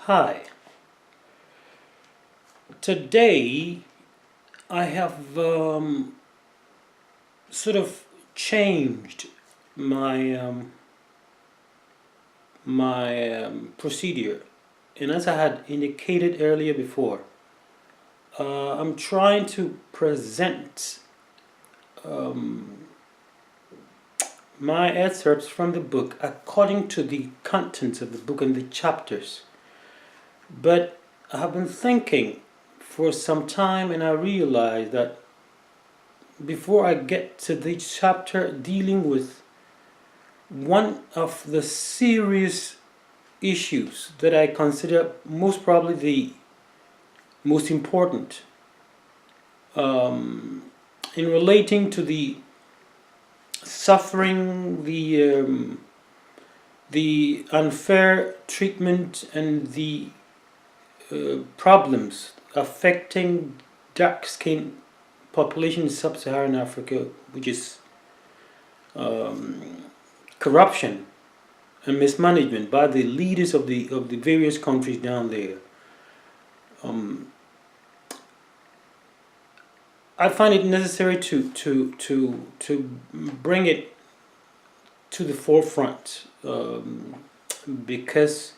Hi. Today I have sort of changed my procedure, and as I had indicated earlier before, I'm trying to present um, my excerpts from the book according to the contents of the book and the chapters. But I have been thinking for some time, and I realized that before I get to the chapter dealing with one of the serious issues that I consider most probably the most important um, in relating to the suffering, the unfair treatment, and the problems affecting dark-skinned population in Sub-Saharan Africa, which is corruption and mismanagement by the leaders of the various countries down there. I find it necessary to bring it to the forefront because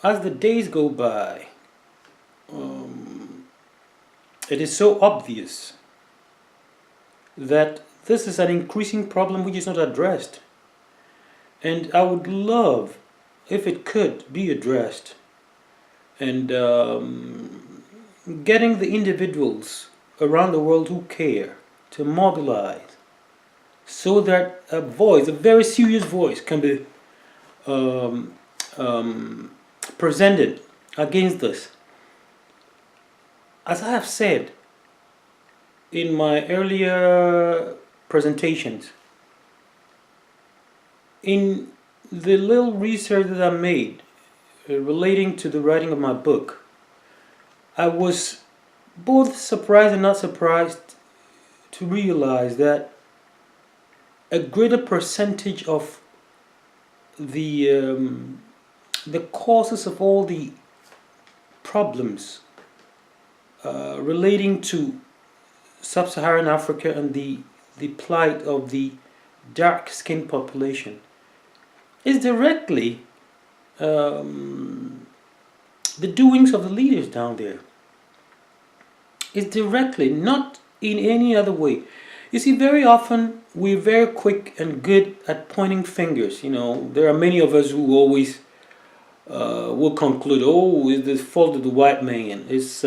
as the days go by, it is so obvious that this is an increasing problem which is not addressed. And I would love if it could be addressed, and getting the individuals around the world who care to mobilize so that a voice, a very serious voice, can be um, presented against this. As I have said in my earlier presentations, in the little research that I made relating to the writing of my book, I was both surprised and not surprised to realize that a greater percentage of the causes of all the problems relating to Sub-Saharan Africa and the plight of the dark-skinned population is directly the doings of the leaders down there. It's directly, not in any other way. You see, very often we're very quick and good at pointing fingers. You know, there are many of us who always will conclude, "Oh, it's the fault of the white man. It's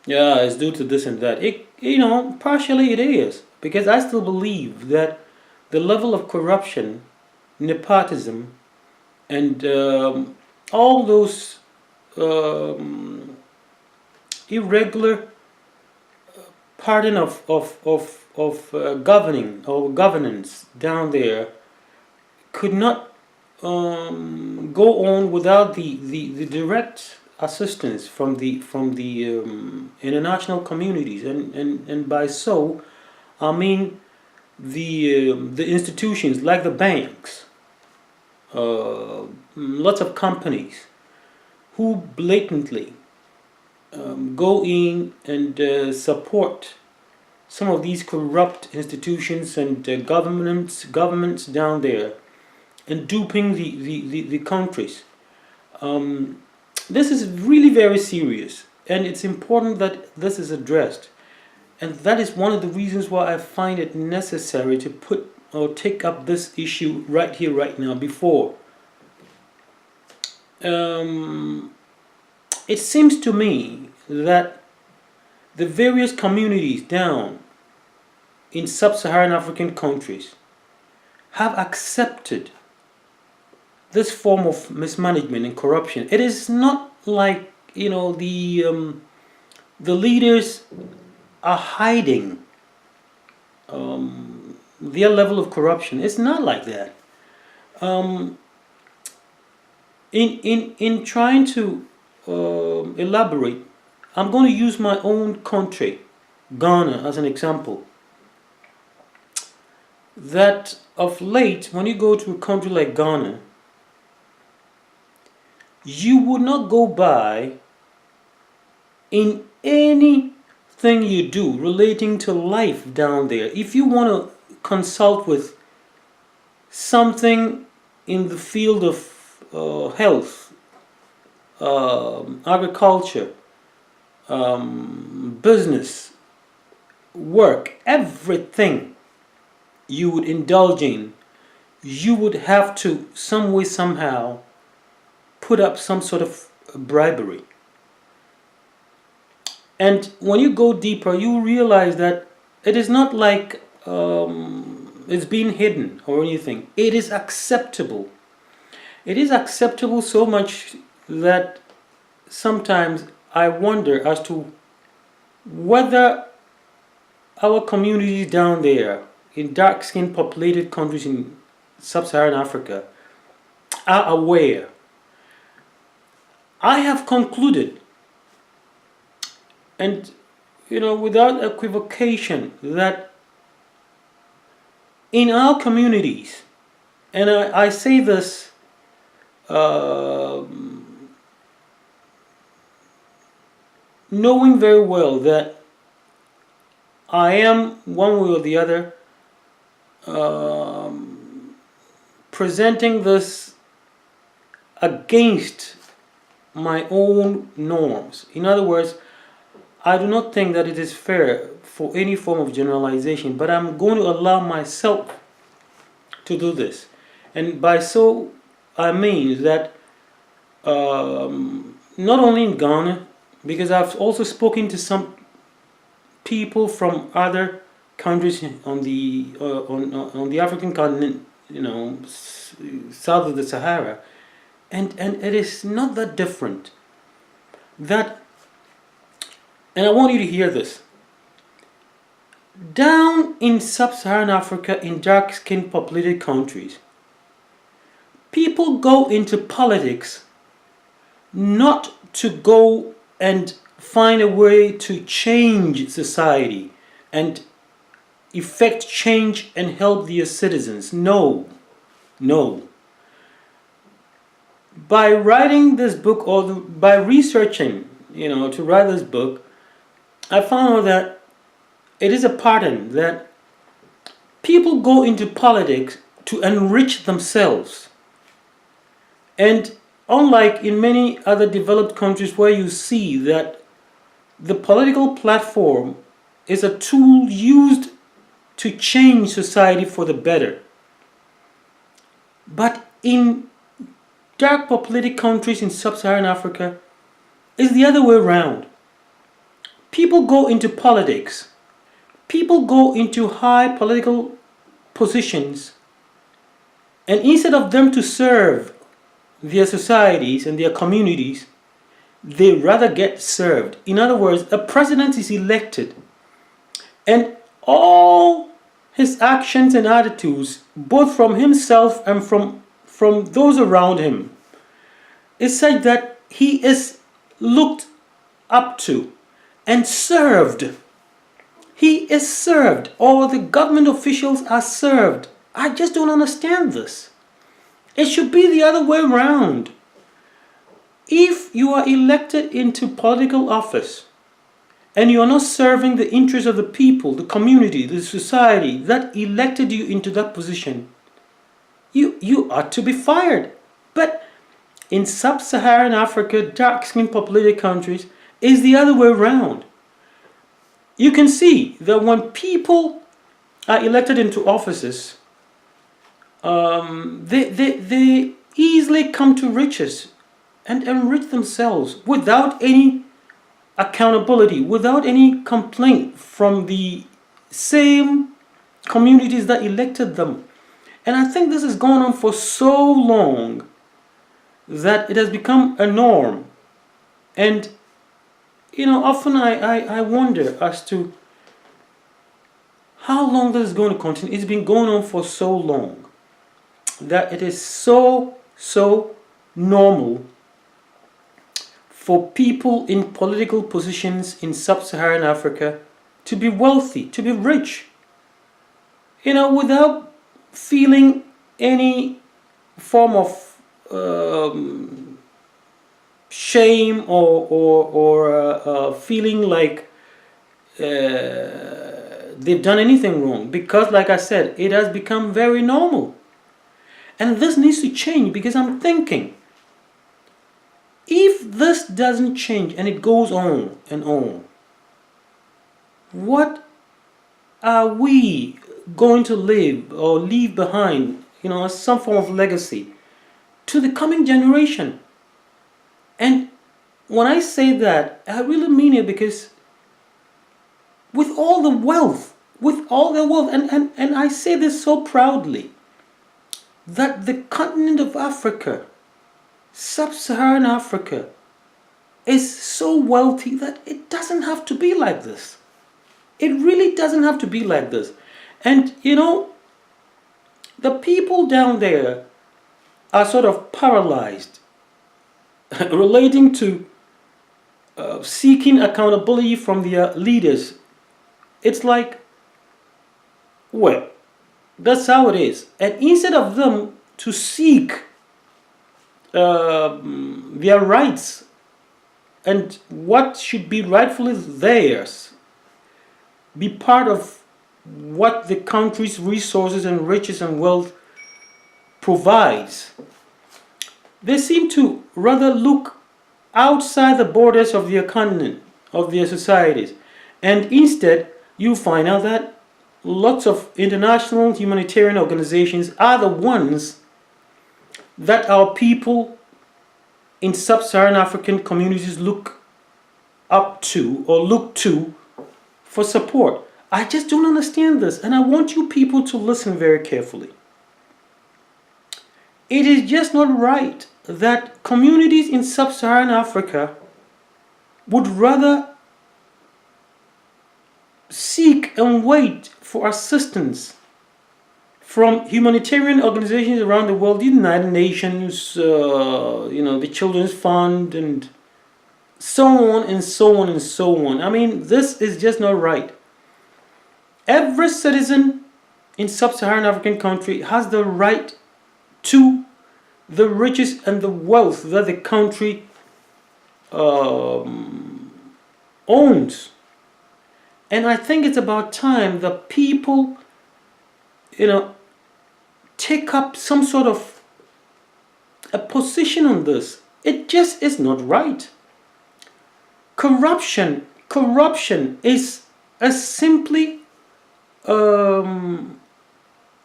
it's due to this and that." Partially it is, because I still believe that the level of corruption, nepotism, and all those irregular pattern of governing or governance down there could not go on without the direct assistance from the international communities, and by so I mean the institutions like the banks, lots of companies who blatantly go in and support some of these corrupt institutions and governments down there, and duping the countries. This is really very serious, and it's important that this is addressed. And that is one of the reasons why I find it necessary to put or take up this issue right here, right now, before. It seems to me that the various communities down in sub-Saharan African countries have accepted this form of mismanagement and corruption. It is not like the leaders are hiding their level of corruption. It's not like that. In trying to elaborate, I'm going to use my own country, Ghana, as an example. That of late, when you go to a country like Ghana, you would not go by in anything you do relating to life down there. If you want to consult with something in the field of health, agriculture, business, work, everything you would indulge in, you would have to, some way, somehow, put up some sort of bribery. And when you go deeper, you realize that it is not like it's being hidden or anything. It is acceptable. It is acceptable so much that sometimes I wonder as to whether our communities down there in dark-skinned populated countries in Sub-Saharan Africa are aware. I have concluded, and without equivocation, that in our communities, and I say this knowing very well that I am one way or the other presenting this against my own norms. In other words, I do not think that it is fair for any form of generalization, but I'm going to allow myself to do this. And by so I mean that not only in Ghana, because I've also spoken to some people from other countries on the African continent, south of the Sahara, and it is not that different. And I want you to hear this. Down in Sub-Saharan Africa, in dark-skinned populated countries, people go into politics not to go and find a way to change society and effect change and help their citizens. No. By writing this book, or by researching, to write this book, I found out that it is a pattern that people go into politics to enrich themselves. And unlike in many other developed countries where you see that the political platform is a tool used to change society for the better. But in dark populated countries in Sub-Saharan Africa, it's the other way around. People go into politics. People go into high political positions, and instead of them to serve their societies and their communities, they rather get served. In other words, a president is elected, and all his actions and attitudes, both from himself and from those around him, is such that he is looked up to and served. He is served, or the government officials are served. I just don't understand this. It should be the other way around. If you are elected into political office and you are not serving the interests of the people, the community, the society that elected you into that position, you ought to be fired. But in Sub-Saharan Africa, dark-skinned populated countries, it's the other way around. You can see that when people are elected into offices, they easily come to riches and enrich themselves without any accountability, without any complaint from the same communities that elected them. And I think this has gone on for so long that it has become a norm. And often I wonder as to how long this is going to continue. It's been going on for so long that it is so normal for people in political positions in Sub-Saharan Africa to be wealthy, to be rich, without feeling any form of shame or feeling like they've done anything wrong, because, like I said, it has become very normal. And this needs to change, because I'm thinking, if this doesn't change and it goes on and on, what are we going to live or leave behind, as some form of legacy to the coming generation? And when I say that, I really mean it, because with all the wealth, and I say this so proudly, that the continent of Africa, Sub-Saharan Africa, is so wealthy that it doesn't have to be like this. It really doesn't have to be like this. And the people down there are sort of paralyzed relating to seeking accountability from their leaders. It's like, well, that's how it is. And instead of them to seek their rights and what should be rightfully theirs, be part of what the country's resources and riches and wealth provides, they seem to rather look outside the borders of their continent, of their societies. And instead, you find out that lots of international humanitarian organizations are the ones that our people in sub-Saharan African communities look up to or look to for support. I just don't understand this, and I want you people to listen very carefully. It is just not right that communities in sub-Saharan Africa would rather seek and wait for assistance from humanitarian organizations around the world, the United Nations, the Children's Fund, and so on and so on and so on. I mean, this is just not right. Every citizen in sub-Saharan African country has the right to the riches and the wealth that the country owns. And I think it's about time that people, take up some sort of a position on this. It just is not right. Corruption is simply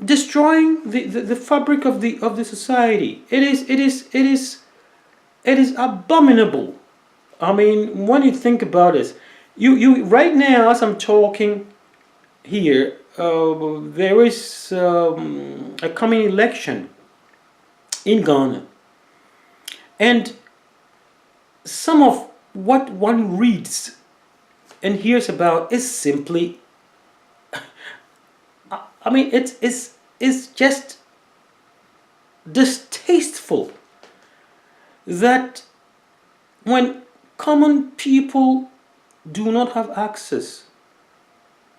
destroying the fabric of the society. It is abominable. I mean, when you think about it, you right now, as I'm talking here, there is a coming election in Ghana, and some of what one reads and hears about is simply, I mean, it's just distasteful that when common people do not have access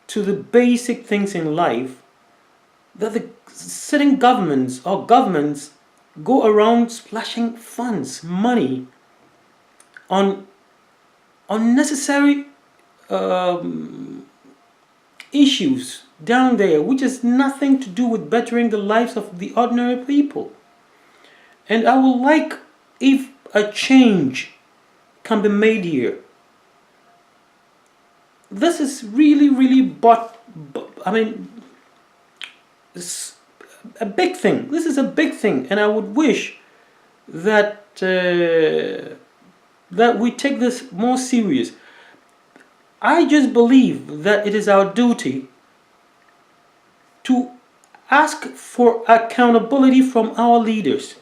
to the basic things in life, that the sitting governments or governments go around splashing funds, money, on unnecessary issues down there, which has nothing to do with bettering the lives of the ordinary people. And I would like if a change can be made here. This is really, it's a big thing. This is a big thing, and I would wish that that we take this more serious. I just believe that it is our duty to ask for accountability from our leaders.